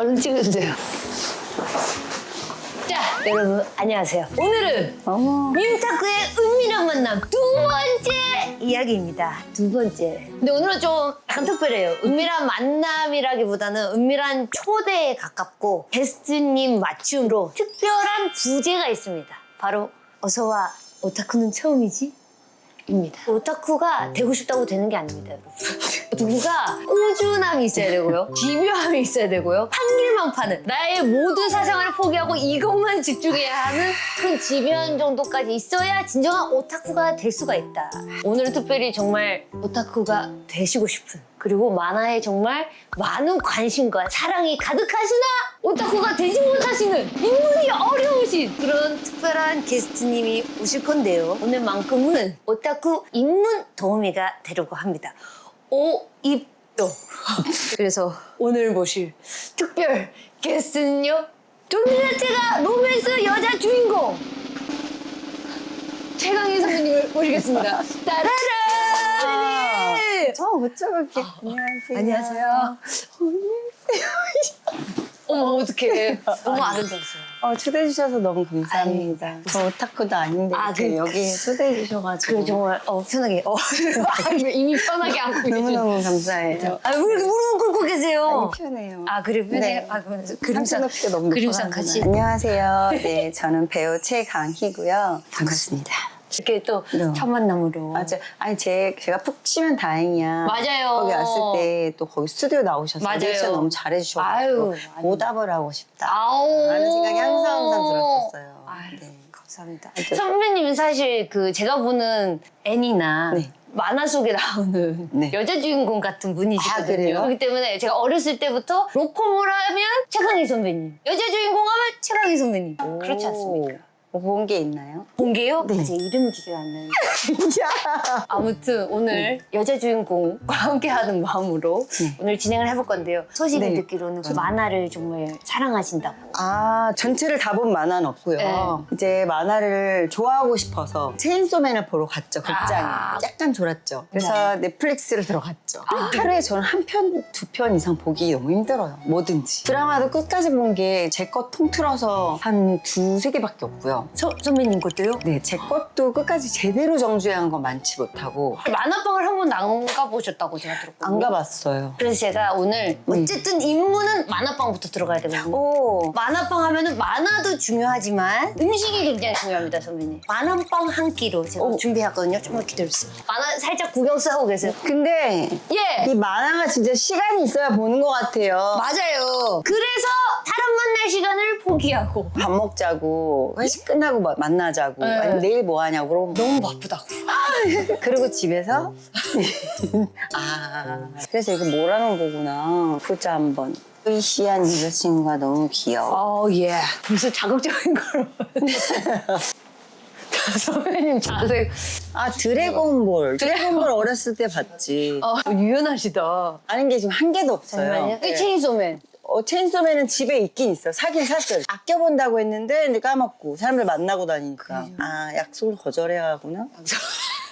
얼른 찍어주세요. 자, 여러분 안녕하세요. 오늘은 민타크의 은밀한 만남 두 번째 이야기입니다. 두 번째. 근데 오늘은 좀 약간 특별해요. 은밀한 만남이라기보다는 은밀한 초대에 가깝고 게스트님 맞춤으로 특별한 부제가 있습니다. 바로 어서와 오타쿠는 처음이지? 입니다. 오타쿠가 되고 싶다고 되는 게 아닙니다, 여러분. 누가 꾸준함이 있어야 되고요. 집요함이 있어야 되고요. 한 길만 파는 나의 모든 사생활을 포기하고 이것만 집중해야 하는 그런 집요한 정도까지 있어야 진정한 오타쿠가 될 수가 있다. 오늘은 특별히 정말 오타쿠가 되시고 싶은 그리고 만화에 정말 많은 관심과 사랑이 가득하시나 오타쿠가 되지 못하시는 입문이 어려우신 그런 특별한 게스트님이 오실 건데요. 오늘만큼은 오타쿠 입문 도우미가 되려고 합니다. 오입도. 그래서 오늘 모실 특별 게스트는요. 종류 자체가 로맨스 여자 주인공 최강희 선배님을 모시겠습니다. 따라라! 저 어쩌게 안녕하세요. 안녕하세요. 어머 어떡해. 너무 아름다웠어요. 초대해 주셔서 너무 감사합니다. 저 오타쿠도 아닌데 이렇게 여기 초대해 주셔가지고 그래 정말 편하게 이미 편하게 안고 계시죠. 너무너무 감사해요. 왜 이렇게 무릎 꿇고 계세요? 편해요. 그래 편해요? 네. 그림상 높이가 너무 그림상 높아가지고. 같이 안녕하세요. 네, 저는 배우 최강희고요. 반갑습니다. 이렇게 또 네. 첫 만남으로 맞아. 아니 제가 푹 쉬면 다행이야. 맞아요. 거기 왔을 때 또 거기 스튜디오 나오셔서 맞아요. 리액션 너무 잘해주셔서 아유, 보답을 하고 싶다. 아우 라는 생각이 항상 들었었어요. 아유, 네. 감사합니다. 아무튼- 선배님은 사실 제가 보는 애니나 네. 만화 속에 나오는 네. 여자 주인공 같은 분이시거든요. 그래요? 그렇기 때문에 제가 어렸을 때부터 로콤을 하면 최강희 선배님, 여자 주인공 하면 최강희 선배님. 그렇지 않습니까? 본 게 있나요? 본 게요? 네. 제 이름이 기억이 안 나는데. 아무튼 오늘 여자 주인공과 함께하는 마음으로 네. 오늘 진행을 해볼 건데요. 소식을 네. 듣기로는 그 만화를 정말 사랑하신다고. 전체를 다 본 만화는 없고요. 네. 이제 만화를 좋아하고 싶어서 체인소맨을 보러 갔죠, 극장에. 약간 졸았죠. 그래서 넷플릭스를 들어갔죠. 하루에 저는 한 편, 두 편 이상 보기 너무 힘들어요. 뭐든지. 드라마도 끝까지 본 게 제 것 통틀어서 한 두세 개밖에 없고요. 선배님 것도요? 네, 제 것도 끝까지 제대로 정주행한 건 많지 못하고 만화방을 한 번도 안 가보셨다고 제가 들었거든요. 안 가봤어요. 그래서 제가 오늘 어쨌든 입문은 만화방부터 들어가야 되거든요. 오, 만화방 하면은 만화도 중요하지만 음식이 굉장히 중요합니다, 선배님. 만화방 한 끼로 제가 준비했거든요. 좀만 기다려주세요. 만화 살짝 구경스 하고 계세요. 근데 예! 이 만화가 진짜 시간이 있어야 보는 것 같아요. 맞아요. 그래서 사람 만날 시간을 포기하고 밥 먹자고 회식 끝나고 만나자고 네. 아니면 내일 뭐 하냐고 그러면 너무 바쁘다고. 그리고 집에서 그래서 이거 뭐라는 거구나 보자 한번. 의시한 여자친구가 너무 귀여워. 예. 무슨 자극적인 걸. 선배님 자세. 드래곤볼 어렸을 때 봤지. 유연하시다. 아는 게 지금 한 개도 없어요. 잠시만요. 네. 체인소맨. 체인소맨은 집에 있긴 있어. 사긴 샀어요. 아껴본다고 했는데 근데 까먹고 사람들 만나고 다니니까 약속을 거절해야 하구나.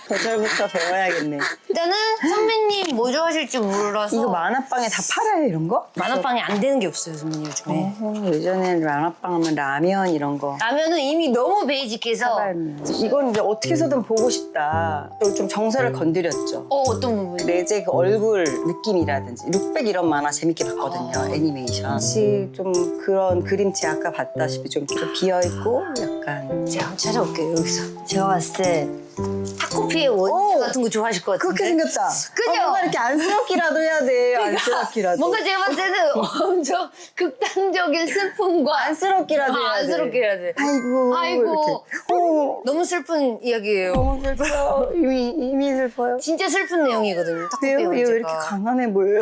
거절부터 배워야겠네. 일단은 선배님 뭐 좋아하실지 몰라서 이거 만화방에 다 팔아요 이런 거? 만화방에 안 되는 게 없어요, 선배님 요즘에. 예전에는 만화방 하면 라면 이런 거. 라면은 이미 너무 베이직해서 이건 이제 어떻게 해서든 보고 싶다. 또 좀 정서를 건드렸죠. 어떤 부분이? 레제 그 얼굴 느낌이라든지 룩백 이런 만화 재밌게 봤거든요. 애니메이션. 혹시 좀 그런 그림체 아까 봤다시피 좀 비어있고 약간 제가 한번 찾아올게요, 여기서. 제가 봤을 때 타코피의 원조 같은 거 좋아하실 것 같은데. 그렇게 생겼다. 그죠? 뭔가 이렇게 안쓰럽기라도 해야 돼. 안쓰럽기라도. 뭔가 제가 봤을 때는 엄청 극단적인 슬픔과 안쓰럽기라도 해야 돼. 안쓰럽게 해야 돼. 아이고. 아이고. 이렇게. 너무 슬픈 이야기예요. 너무 슬퍼요. 이미 슬퍼요. 진짜 슬픈 내용이거든요, 타코피의 왜요? 얘 원조가. 왜 이렇게 강한해 보여요?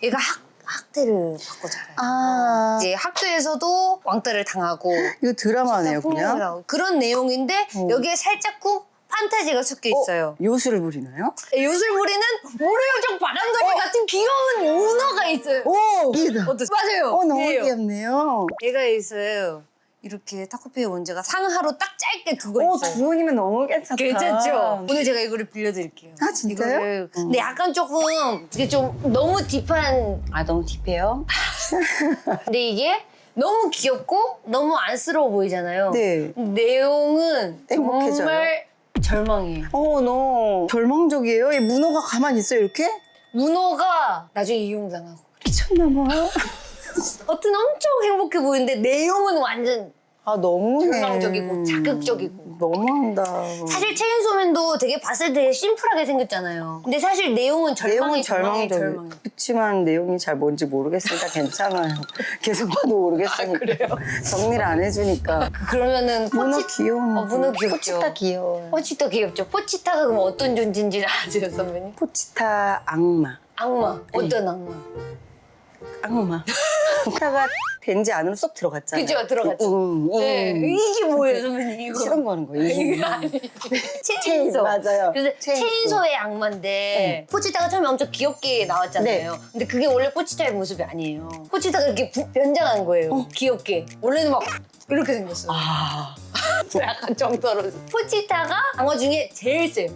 얘가 학대를 받고 자라요. 이제 학교에서도 왕따를 당하고 이거 드라마네요, 그냥? 나오고 그런 내용인데 여기에 살짝쿵 판타지가 섞여 있어요. 요술을 부리나요? 요술 부리는 모래요정 바람둥이 같은 귀여운 문어가 있어요. 오! 이다. 맞아요. 너무 얘예요. 귀엽네요. 얘가 있어요. 이렇게 타코피의 원제가 상하로 딱 짧게 두고 오, 있어요. 두 원이면 너무 괜찮다. 괜찮죠? 오늘 제가 이거를 빌려드릴게요. 아, 진짜요? 근데 약간 조금 이게 좀 너무 딥한 너무 딥해요? 근데 이게 너무 귀엽고 너무 안쓰러워 보이잖아요. 네. 내용은 행복해져요. 정말 절망이에요. 너 절망적이에요? 이 문어가 가만히 있어요, 이렇게? 문어가 나중에 이용당하고. 미쳤나봐. 겉은 엄청 행복해 보이는데 내용은 완전 너무해. 절망적이고 자극적이고. 너무한다. 사실 체인소맨도 되게 봤을 때 심플하게 생겼잖아요. 근데 사실 내용은 내용은 절망이 절망적이에요. 그렇지만 내용이 잘 뭔지 모르겠으니까 괜찮아요. 계속 봐도 모르겠으니까. 정리를 안 해주니까. 그러면은 문어 귀여운. 문어 귀엽죠. 포치타 귀여워요. 포치타 귀엽죠. 포치타가 그럼 어떤 존재인지를 아세요, 선배님? 포치타 악마. 악마. 어떤 악마? 악마. 포치타가 덴지 안으로 쏙 들어갔잖아요. 그죠, 들어갔죠. 네. 이게 뭐예요, 선배님? 이거. 실험 거는 거예요. 이거 아니지. 체인소. 맞아요. 그래서 체인소. 체인소의 악마인데 포치타가 처음에 엄청 귀엽게 나왔잖아요. 근데 그게 원래 포치타의 모습이 아니에요. 포치타가 이렇게 변장한 거예요. 귀엽게. 원래는 막 이렇게 생겼어요. 약간 정떨어져. 포치타가 강화 중에 제일 세요.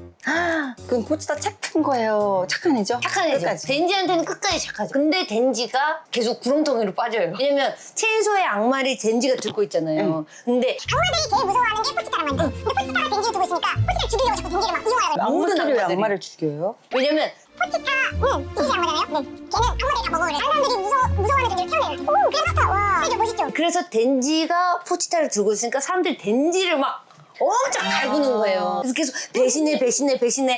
그럼 포치타 착한 거예요. 착한 애죠? 착한 애죠. 끝까지. 덴지한테는 끝까지 착하죠. 근데 덴지가 계속 구렁텅이로 빠져요. 왜냐면 체인소의 악마를 덴지가 들고 있잖아요. 근데 악마들이 제일 무서워하는 게 포치타란 말이에요. 근데 포치타가 덴지를 두고 있으니까 포치타를 죽이려고 자꾸 덴지를 막 이용하는 거예요. 모든 악마들이 왜 악마들이. 악마를 죽여요? 왜냐면 포치타는 덴지 악마잖아요. 네. 걔는 악마들이 다 먹어요. 다른 사람들이 무서워하는 덴지를 태워내요. 오, 그래서 와, 되게 멋있죠. 그래서 덴지가 포치타를 들고 있으니까 사람들이 덴지를 막 엄청 갈구는 거예요. 그래서 계속 배신해.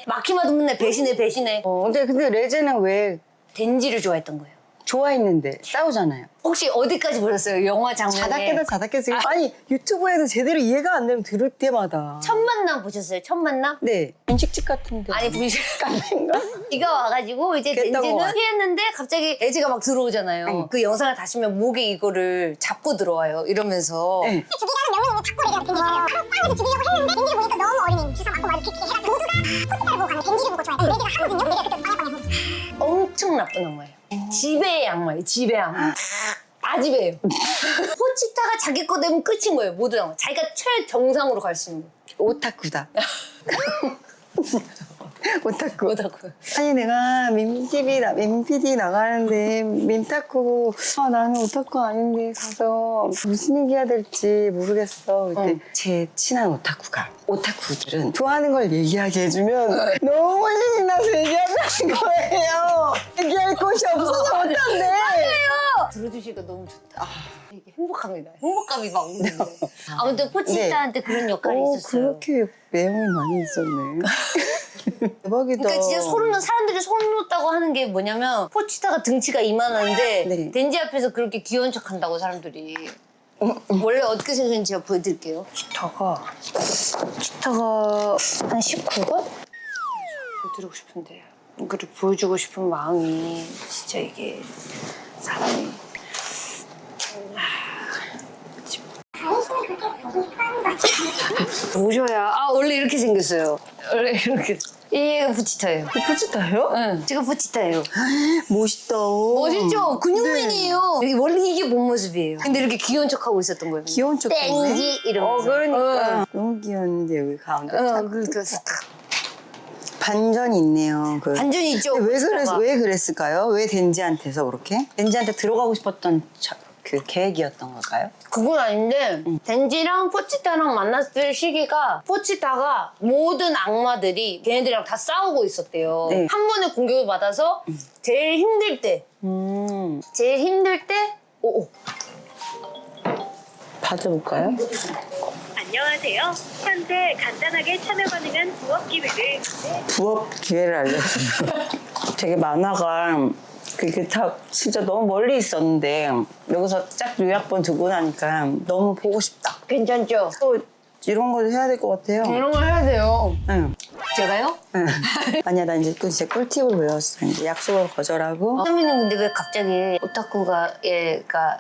마키마도 맨날 배신해. 근데 레제는 왜 덴지를 좋아했던 거예요. 좋아했는데 싸우잖아요. 혹시 어디까지 보셨어요? 영화 장면에. 자다깨다. 아니 유튜브에도 제대로 이해가 안 되면 들을 때마다. 첫 만남 보셨어요? 첫 만남? 네. 음식집 같은데. 아니 분식 카페인가? 이가 와가지고 이제 깼다고 덴지는 와. 피했는데 갑자기 애지가 막 들어오잖아요. 응. 그 영상을 다시면 목에 이거를 잡고 들어와요. 이러면서 네. 죽이라는 명령을 받고 레제가 덴지를 빵에서 죽이려고 했는데 덴지를 보니까 너무 어린애 주사 맞고 막 이렇게 해라. 모두가 포치타를 보고 가면 덴지를 보고 좋아해요. 레제가 하거든요. 레제가 그때 빵빵빵 엄청 나쁜 악마예요. 지배의 악마예요. 지배의 악마. 다 지배예요. 포치타가 자기 거 되면 끝인 거예요. 모든 악마. 자기가 최정상으로 갈 수 있는 거예요. 오타쿠다. 오타쿠. 뭐다고요? 아니 내가 밈PD 나가는데 밈타쿠 나는 오타쿠 아닌데 가서 무슨 얘기해야 될지 모르겠어. 그때 제 친한 오타쿠들은 좋아하는 걸 얘기하게 해주면 너무 신이 나서 얘기한다는 거예요. 얘기할 곳이 없어서 못한대. 들어주시니까 너무 좋다. 이게 행복합니다. 행복감이 막 오는데. 아무튼 포치타한테 그런 역할이 있었어요. 그렇게 내용이 많이 있었네. 대박이다. 그러니까 진짜 사람들이 소름 돋다고 하는 게 뭐냐면 포치타가 등치가 이만한데 네. 덴지 앞에서 그렇게 귀여운 척 한다고 사람들이. 원래 어떻게 생겼는지 제가 보여드릴게요. 치타가 한 19번? 보여드리고 싶은데 이거를 보여주고 싶은 마음이 진짜 이게 사람이 보셔야 원래 이렇게 생겼어요. 원래 이렇게 이게 포치타예요. 포치타요? 응, 제가 포치타예요. 멋있다. 멋있죠? 근육맨이에요. 원래 이게 본 모습이에요. 근데 이렇게 귀여운 척하고 있었던 거예요. 귀여운 척 땡지 이러면서. 그러니까 너무 귀여운데 여기 가운데 그러니까 반전이 있네요. 반전이 있죠. 근데 포치타가. 왜 그랬을까요? 왜 덴지한테서 그렇게? 덴지한테 들어가고 싶었던 그 계획이었던 걸까요? 그건 아닌데 덴지랑 포치타랑 만났을 시기가 포치타가 모든 악마들이 걔네들이랑 다 싸우고 있었대요. 네. 한 번에 공격을 받아서 제일 힘들 때 오. 받아볼까요? 안녕하세요. 현재 간단하게 참여 가능한 부업 기회를 부업 기회를 알려주세요. 되게 만화가 그게 다 진짜 너무 멀리 있었는데 여기서 쫙 요약본 듣고 나니까 너무 보고 싶다. 괜찮죠? 또 이런 거 해야 될 것 같아요. 이런 걸 해야 돼요. 응. 제가요? 응. 아니야, 나 이제 꿀팁을 배웠어. 이제 약속을 거절하고. 선배님 근데 왜 갑자기 오타쿠가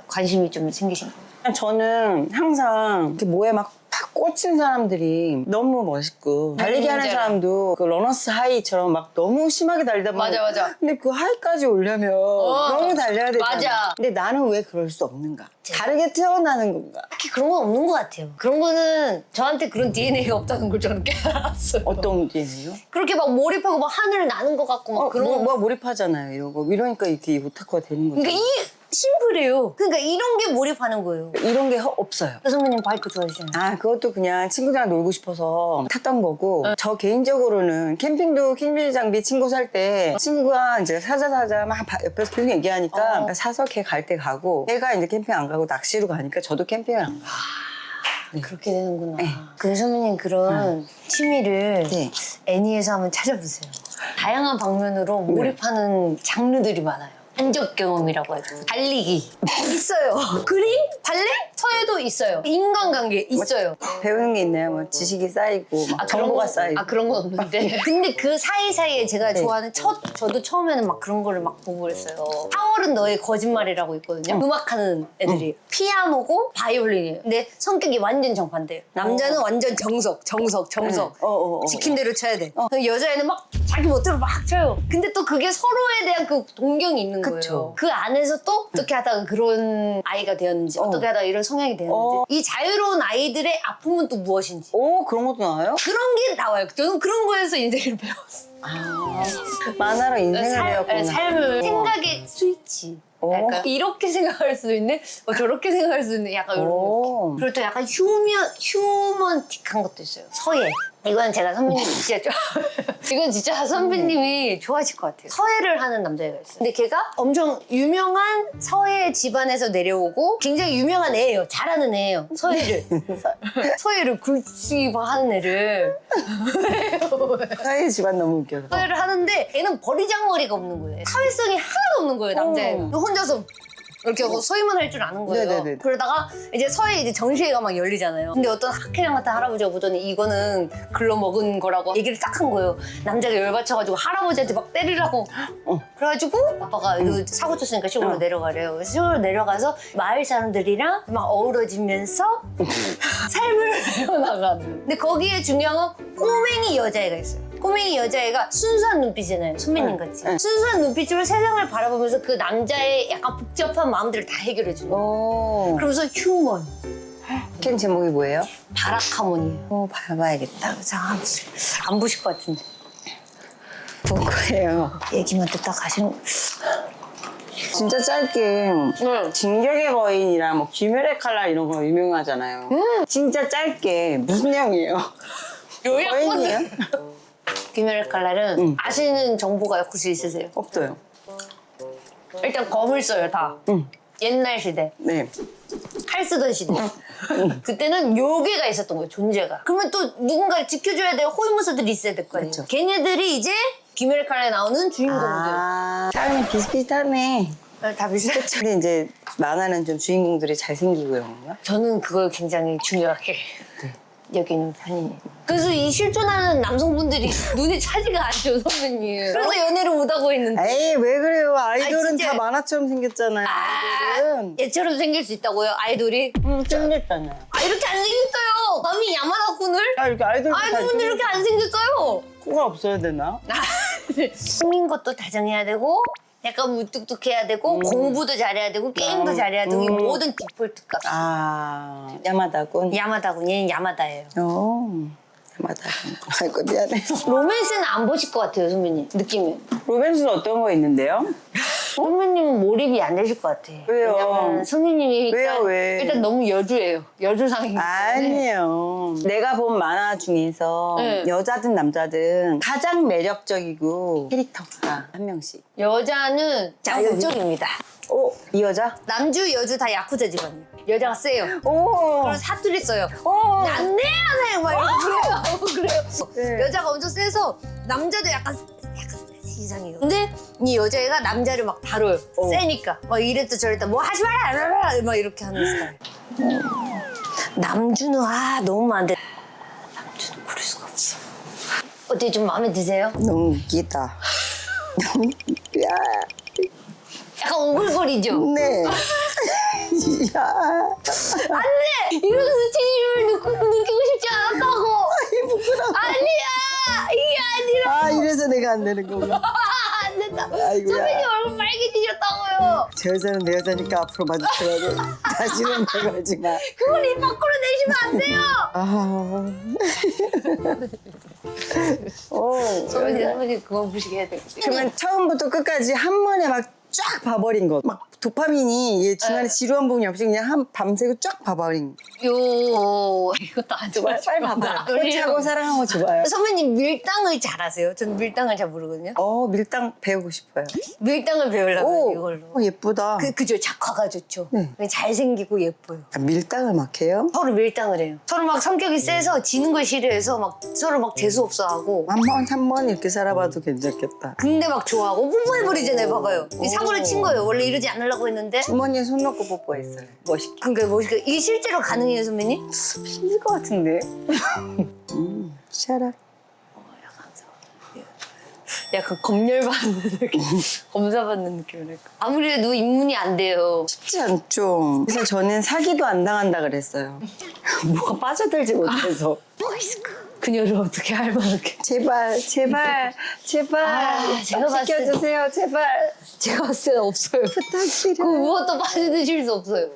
관심이 좀 생기신 거예요? 저는 항상 이렇게 뭐에 막 꽂힌 사람들이 너무 멋있고 달리기 하는 맞아요. 사람도 그 러너스 하이처럼 막 너무 심하게 달리다 보면 맞아. 근데 그 하이까지 오려면 너무 달려야 되잖아. 맞아. 근데 나는 왜 그럴 수 없는가? 다르게 태어나는 건가? 딱히 그런 건 없는 것 같아요. 그런 거는 저한테 그런 DNA가 없다는 걸 저는 깨달았어요. 어떤 게요? 그렇게 막 몰입하고 막 하늘 나는 것 같고 막 그런 거. 뭐 몰입하잖아요. 이러고 이러니까 이렇게 오타쿠가 되는 거죠. 그러니까 심플해요. 그러니까 이런 게 몰입하는 거예요. 이런 게 없어요. 선배님 바이크 좋아하시잖아요. 아, 그것도 그냥 친구들이랑 놀고 싶어서 탔던 거고, 저 개인적으로는 캠핑도 캠핑 장비 친구 살 때 친구가 이제 사자 막 옆에서 계속 얘기하니까 사서 걔 갈 때 가고, 걔가 이제 캠핑 안 가고 낚시로 가니까 저도 캠핑을 안 가요. 그렇게 되는구나. 네. 근데 선배님 그런 취미를 네. 애니에서 한번 찾아보세요. 다양한 방면으로 몰입하는 장르들이 많아요. 간접 경험이라고 하죠. 달리기 있어요. 그림, 발레, 서예도 있어요. 인간관계 있어요. 배우는 게 있나요? 뭐 지식이 쌓이고, 막 정보가 쌓이고. 그런 건 없는데. 근데 그 사이사이에 제가 좋아하는 저도 처음에는 막 그런 거를 막 보고 그랬어요. 4월은 너의 거짓말이라고 있거든요. 음악하는 애들이. 피아노고 바이올린이에요. 근데 성격이 완전 정반대예요. 남자는 완전 정석. 지킨 대로 쳐야 돼. 근데 여자애는 막 자기 멋대로 막 쳐요. 근데 또 그게 서로에 대한 그 동경이 있는 거예요. 그쵸. 그 안에서 또 어떻게 하다가 그런 아이가 되었는지, 어떻게 하다가 이런 성향이 되었는지, 이 자유로운 아이들의 아픔은 또 무엇인지. 오, 그런 것도 나와요? 그런 게 나와요. 저는 그런 거에서 인생을 배웠어요. 만화로 인생을 배웠구나. 삶을 생각의 스위치. 약간 이렇게 생각할 수도 있네, 저렇게 생각할 수도 있네, 약간 이런 거. 그리고 또 약간 휴먼틱한 것도 있어요. 서예. 이건 제가 선배님 진짜 이건 진짜 선배님이 좋아하실 것 같아요. 서예를 하는 남자애가 있어요. 근데 걔가 엄청 유명한 서예 집안에서 내려오고 굉장히 유명한 애예요. 잘하는 애예요. 서예를 굴치고 하는 애를 사회 집안 너무 웃겨서. 서예를 하는데 얘는 버리장머리가 없는 거예요. 사회성이 하나도 없는 거예요, 남자애가. 혼자서 이렇게 하고 서예만 할 줄 아는 거예요. 네네네. 그러다가 이제 서예 이제 전시회가 막 열리잖아요. 근데 어떤 학회장 같은 할아버지가 보더니 이거는 글러먹은 거라고 얘기를 딱 한 거예요. 남자가 열받쳐가지고 할아버지한테 막 때리라고. 그래가지고 아빠가 이거 사고 쳤으니까 시골로 내려가래요. 그래서 시골로 내려가서 마을 사람들이랑 막 어우러지면서 삶을 배워나가는. 근데 거기에 중요한 건 꼬맹이 여자애가 있어요. 꼬맹이 여자애가 순수한 눈빛이잖아요. 선배님 같이. 순수한 눈빛으로 세상을 바라보면서 그 남자의 약간 복잡한 마음들을 다 해결해줘요. 오. 그러면서 휴먼. 캠 제목이 뭐예요? 바라카몬이에요. 오, 봐야겠다. 안 보실 것 같은데. 볼 거예요. 얘기만 듣다 가시는 거. 진짜 짧게 진격의 거인이랑 뭐 귀멸의 칼날 이런 거 유명하잖아요. 진짜 짧게 무슨 내용이에요? 거인이에요? 귀멸의 칼날은 아시는 정보가 혹시 있으세요? 없어요. 일단 검을 써요, 다. 옛날 시대. 네. 칼 쓰던 시대. 그때는 요괴가 있었던 거예요, 존재가. 그러면 또 누군가를 지켜줘야 될 호위무사들이 있어야 될 거 아니에요. 그렇죠. 걔네들이 이제 귀멸의 칼날에 나오는 주인공들. 사람이 비슷비슷하네. 다 비슷해. 근데 이제 만화는 좀 주인공들이 잘생기고 이런 건가? 저는 그걸 굉장히 중요하게 여기는 편이에요. 그래서 이 실존하는 남성분들이 눈이 차지가 않죠, 선배님. 그래서 연애를 못하고 있는데. 에이, 왜 그래요? 아이돌은 진짜. 다 만화처럼 생겼잖아요. 아이돌은. 얘처럼 생길 수 있다고요, 아이돌이? 생겼잖아요. 이렇게 안 생겼어요. 감히 야마다꾼을? 이렇게 아이돌분들 이렇게 안 생겼어요. 코가 없어야 되나? 숨긴 것도 다정해야 되고, 약간 무뚝뚝해야 되고, 공부도 잘해야 되고, 게임도 잘해야 되고, 이 모든 디폴트가. 야마다군. 야마다군, 얘는 야마다예요. 야마다군. 아이고, 미안해. 로맨스는 안 보실 것 같아요, 선배님. 느낌이. 로맨스는 어떤 거 있는데요? 선배님은 몰입이 안 되실 것 같아. 왜요? 왜냐면 선배님이 왜요? 일단 너무 여주예요. 여주상이기 때문에. 아니에요. 내가 본 만화 중에서 네. 여자든 남자든 가장 매력적이고 캐릭터가 한 명씩. 여자는 자 이쪽입니다. 오, 이 여자? 남주 여주 다 야쿠자 집안이에요. 여자가 세요. 오, 그리고 사투리 써요. 오. 안돼 막 이러고 그래요. 네. 여자가 엄청 세서 남자도 약간 이상해요. 근데 이 여자애가 남자를 막 다뤄요. 세니까 막 이랬다 저랬다 뭐 하지 마라 막 이렇게 하는 스타일. 남주는 너무 안 돼. 남주는 그럴 수가 없어. 어때 좀 마음에 드세요? 너무 웃기다. 너무 웃겨. 약간 오글거리죠? 네. 야. 안돼! 이러면서 진심을 느끼고 싶지 않았다고! 아이, 부끄러워. 아니야! 이게 아니라! 이래서 내가 안 되는 거구나. 안 된다! 아이고야. 선배님 얼굴 빨개지셨다고요! 저 여자는 내 여자니까 앞으로 마주쳐야 돼. 다시는 내 걸지 마. 그걸 입 밖으로 내시면 안 돼요! 선배님 그만 보시게 해야 돼요. 그러면 처음부터 끝까지 한 번에 막 쫙 봐버린 거. 막 도파민이 얘 중간에 네. 지루한 부분이 없이 그냥 한 밤새고 쫙 봐버린. 이것도 안 좋아요. 빨리 봐봐요. 꽃하고 사랑하고 좋아요. 선배님 밀당을 잘하세요. 저는 밀당을 잘 모르거든요. 밀당 배우고 싶어요. 밀당을 배우려고 오, 이걸로. 예쁘다. 그죠. 작화가 좋죠. 네. 잘생기고 예뻐요. 밀당을 막 해요? 서로 밀당을 해요. 서로 막 성격이 세서 지는 걸 싫어해서 막 서로 막 재수없어하고. 한 번 이렇게 살아봐도 괜찮겠다. 근데 막 좋아하고 뽀뽀해버리잖아요. 봐봐요. 이 사고를 친 거예요. 원래 이러지 않으려고 했는데. 주머니에 손 넣고 뽀뽀했어요. 멋있게. 그러니까 멋있게. 이게 실제로 가능해요, 선배님? 힘들 것 같은데. 샤락. 약간 검열받는 느낌. 검사받는 느낌이랄까. 아무래도 입문이 안 돼요. 쉽지 않죠. 그래서 저는 사기도 안 당한다 그랬어요. 뭐가 빠져들지 못해서. 뭐가 있을까? 그녀를 어떻게 할 만하게. 제발. 제가 봤을 때- 시켜주세요, 제발. 제가 봤을 때는 없어요. 그 부탁드려요. 무엇도 빠져드실 수 없어요.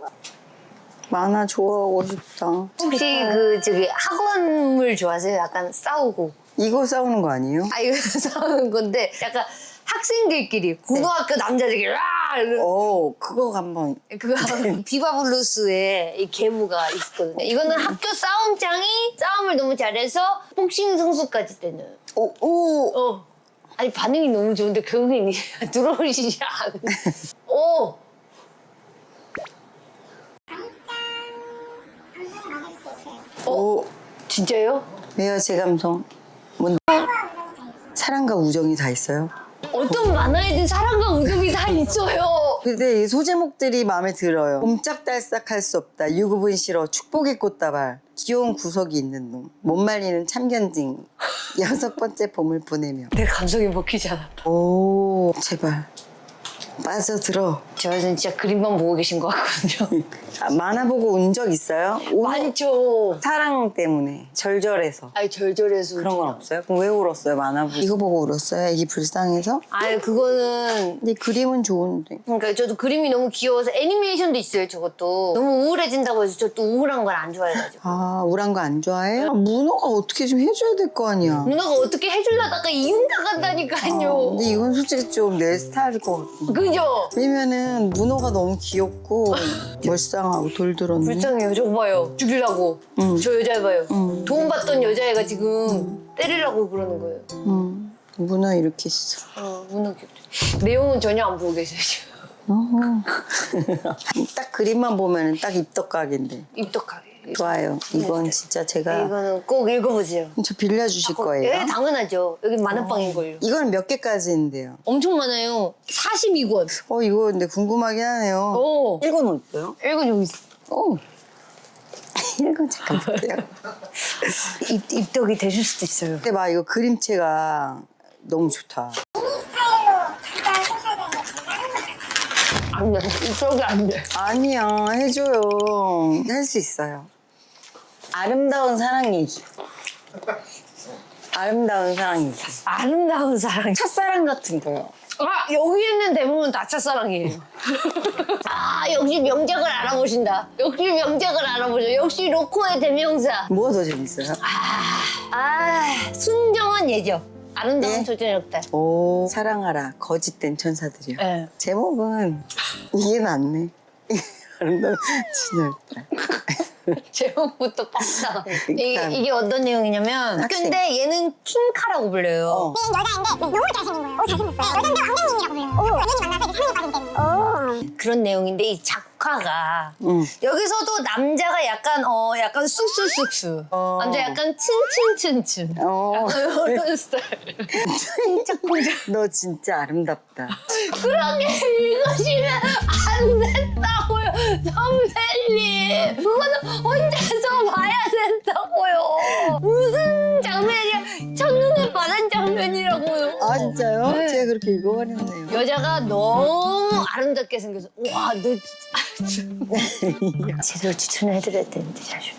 만화 좋아하고 싶다. 혹시 그 저기 학원물 좋아하세요? 약간 싸우고. 이거 싸우는 거 아니에요? 이거 싸우는 건데 약간 학생들끼리 고등학교 남자들끼리 이러고 그거 한번. 그거 비바블루스에 이 계보가 있거든요. 이거는 학교 싸움장이 싸움을 너무 잘해서 복싱 선수까지 되는. 아니 반응이 너무 좋은데 결국엔 들어오시지 않은. 진짜요? 왜요, 제 감성? 사랑과 우정이 다 있어요? 어떤 만화에든 사랑과 우정이 다 있어요. 근데 이 소제목들이 마음에 들어요. 옴짝달싹할 수 없다. 유급은 싫어. 축복의 꽃다발. 귀여운 구석이 있는 놈. 못 말리는 참견징. 6번째 봄을 보내며. 내 감성이 먹히지 않았다. 오, 제발. 빠져들어. 저는 진짜 그림만 보고 계신 것 같거든요. 만화 보고 운 적 있어요? 많죠. 사랑 때문에. 절절해서. 아니 절절해서 그런 건 없어요? 그럼 왜 울었어요, 만화 보고? 이거 보고 울었어요? 애기 불쌍해서? 아니 그거는 근데 그림은 좋은데. 그러니까 저도 그림이 너무 귀여워서 애니메이션도 있어요. 저것도 너무 우울해진다고 해서 저 또 우울한 걸 안 좋아해가지고. 아, 우울한 거 안 좋아해요? 문어가 어떻게 좀 해줘야 될 거 아니야. 누나가 어떻게 해주려다가 이혼 당한다니까요. 근데 이건 솔직히 좀 내 스타일일 것 같고. 그죠? 왜냐면은 문어가 너무 귀엽고 멀쌍하고 돌들었네. 불쌍해요. 저거 봐요. 죽이려고. 저 여자 봐요. 도움받던 여자애가 지금 때리려고 그러는 거예요. 문어 이렇게 있어. 문어 귀엽죠. 내용은 전혀 안 보고 계세요. 지금. 딱 그림만 보면은 딱 입덕각인데. 입덕하게. 좋아요. 이건 진짜 제가 이거는 꼭 읽어보세요. 저 빌려주실 거예요. 예, 당연하죠. 여기 만화방인걸요. 이건 몇 개까지인데요? 엄청 많아요. 42권. 이거 근데 궁금하긴 하네요. 오. 1권 어때요? 1권 여기 있어. 1권 잠깐 볼게요. 입덕이 되실 수도 있어요. 근데 막 이거 그림체가 너무 좋다. 안 돼. 입덕이 안 돼. 아니야, 해줘요. 할 수 있어요. 아름다운 사랑 얘기. 아름다운 사랑 얘기. 아름다운 사랑. 첫사랑 같은 거요. 여기 있는 대부분 다 첫사랑이에요. 역시 명작을 알아보신다. 역시 명작을 알아보죠. 역시 로코의 대명사. 뭐가 더 재밌어요? 순정한 예적. 아름다운 네. 조전역달. 오, 사랑하라. 거짓된 천사들이요. 네. 제목은 이게 낫네. 아름다운 천사들. 제목부터 빡다. 일단. 이게 어떤 내용이냐면 학생. 근데 얘는 킹카라고 불려요. 여자인데 너무 잘생긴 거예요. 잘생겼어요. 여잔데 왕자님이라고 불러요. 연예인 만나서 이제 사랑에 빠진 때문에. 그런 내용인데 이 작화가 응. 여기서도 남자가 약간 쑥쑥쑥쑥 남자 약간 층층층층 어. 이런 스타일. 너 진짜 아름답다. 그렇게 읽으시면 안 된다고요, 선배님. 그거는 혼자서 봐야 된다고요. 무슨 장면이야? 첫눈에 반한 장면이라고요. 아, 진짜요? 네. 제가 그렇게 읽어버렸네요. 여자가 너무 아름답게 생겨서 와, 너 진짜 제대로 추천해드려야 되는데 잘 좀.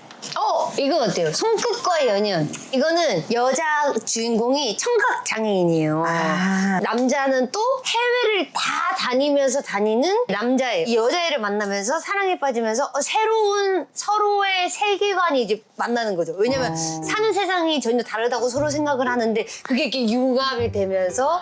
이거 어때요? 손끝과 연연. 이거는 여자 주인공이 청각 장애인이에요. 아. 남자는 또 해외를 다 다니면서 다니는 남자예요. 이 여자애를 만나면서 사랑에 빠지면서 새로운 서로의 세계관이 이제 만나는 거죠. 왜냐면 사는 세상이 전혀 다르다고 서로 생각을 하는데 그게 이렇게 융합이 되면서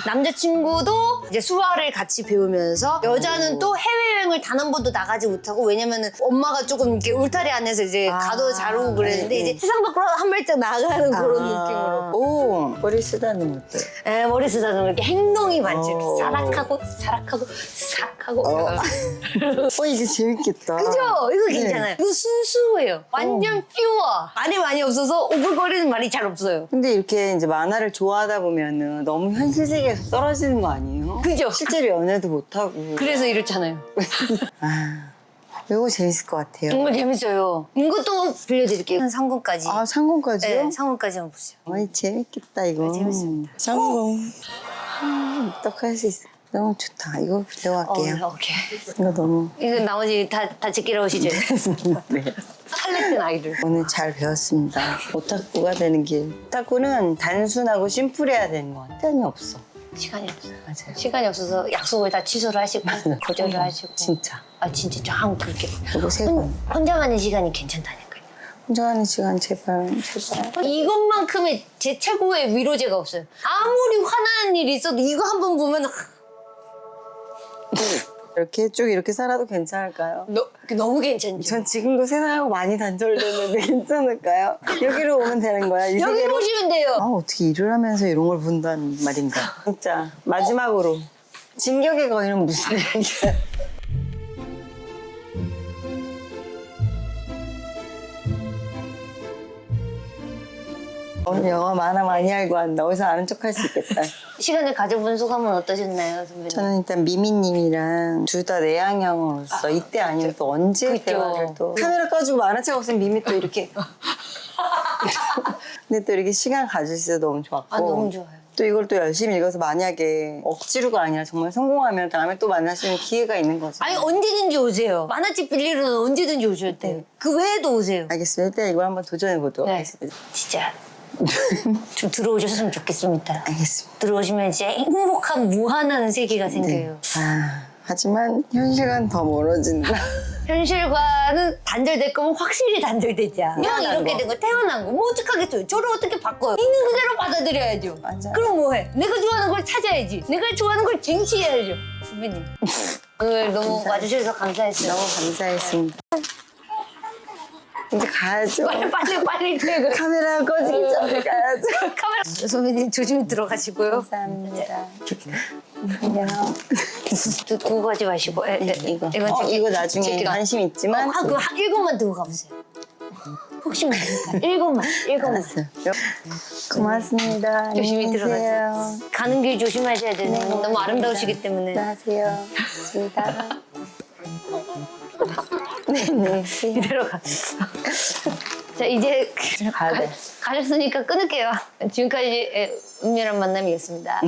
남자친구도 이제 수화를 같이 배우면서 여자는 또 해외여행을 단 한 번도 나가지 못하고 왜냐면은 엄마가 조금 이렇게 울타리 안에서 이제 가도 자르고 그랬는데 네, 네. 이제 세상 밖으로 한 발짝 나가는 그런 느낌으로. 오, 머리 쓰다는 것도. 에, 머리 쓰다듬 이렇게 행동이 많죠. 어. 사락하고 사락하고 사락하고. 이게 재밌겠다. 그죠? 이거 네. 괜찮아요. 이거 순수해요. 완전 퓨어. 말이 많이 없어서 오글거리는 말이 잘 없어요. 근데 이렇게 이제 만화를 좋아하다 보면은 너무 현실 세계에서 떨어지는 거 아니에요? 그죠? 실제로 연애도 못하고. 그래서 이렇잖아요. 아, 이거 재밌을 것 같아요. 정말 재밌어요. 이것도 빌려드릴게요. 한 상권까지. 아, 상공까지요? 네, 상권까지만 보세요. 어이, 재밌겠다, 이거. 재밌습니다. 상공. 어떡할 수 있어. 너무 좋다. 이거 빌려갈게요. 오케이. 이거 너무. 이거 나머지 다 지키러 오시죠. 네. 탈레된 아이들. 오늘 잘 배웠습니다. 오타쿠가 되는 길. 오타쿠는 단순하고 심플해야 되는 거 같아요. 시간이 없어. 시간이 없어요. 맞아요. 시간이 없어서 약속을 다 취소를 하시고 거절을 하시고. 진짜. 아 진짜 좀 그렇게. 그리고 세 번. 혼자만의 시간이 괜찮다니까요. 혼자 하는 시간 제발. 이것만큼의 제 최고의 위로제가 없어요. 아무리 화나는 일이 있어도 이거 한 번 보면 이렇게 쭉 이렇게 살아도 괜찮을까요? 너무 괜찮죠. 전 지금도 세상하고 많이 단절됐는데 괜찮을까요? 여기로 오면 되는 거야? 이 여기 세계로? 보시면 돼요. 아, 어떻게 일을 하면서 이런 걸 본다는 말인가. 진짜 마지막으로 진격의 거인은 무슨 얘기야? 오늘 영어 만화 많이 알고 왔나. 어디서 아는 척 할 수 있겠다. 시간을 가져본 소감은 어떠셨나요, 선배님? 저는 일단 미미님이랑 둘 다 내향형으로서 이때 아니면 또 언제 그죠. 대화를 또 카메라 꺼지고 만화책 없으면 미미 또 이렇게 근데 또 이렇게 시간 가질 수 있어서 너무 좋았고 아, 너무 좋아요. 또 이걸 또 열심히 읽어서 만약에 억지로가 아니라 정말 성공하면 다음에 또 만날 수 있는 기회가 있는 거죠. 아니 언제든지 오세요. 만화책 빌리러는 언제든지 오셔도 돼요. 그 외에도 오세요. 알겠습니다. 일단 이걸 한번 도전해보도록 네. 하겠습니다. 진짜 좀 들어오셨으면 좋겠습니다. 알겠습니다. 들어오시면 이제 행복한 무한한 세계가 생겨요. 아, 하지만 현실과는 더 멀어진다. 현실과는 단절될 거면 확실히 단절되자. 그냥 태어난 이렇게 거. 된 거 태어난 거. 뭐 어떡하겠어요. 저를 어떻게 바꿔요. 있는 그대로 받아들여야죠. 맞아요. 그럼 뭐해? 내가 좋아하는 걸 찾아야지. 내가 좋아하는 걸 쟁취해야죠. 선배님. 오늘 너무 와주셔서 감사했어요. 너무 감사했습니다. 이제 가야죠. 빨리 퇴근. 카메라 꺼지기 전에 가야죠. 카메라. 선배님 조심히 들어가시고요. 감사합니다. 안녕. 두고 가지 마시고. 이거. 이건 이거 나중에 제끼러. 관심 있지만. 그거 한 1권만 두고 가보세요. 혹시 모르니까 1권만. 알았어요. 고맙습니다. 조심히 안녕히 들어가세요. 계세요. 가는 길 조심하셔야 되는 네, 너무 아름다우시기 때문에. 안녕하세요. 고맙습니다. 네. 이대로 가. 자 이제 가야 돼. 가셨으니까 끊을게요. 지금까지 은밀한 만남이었습니다.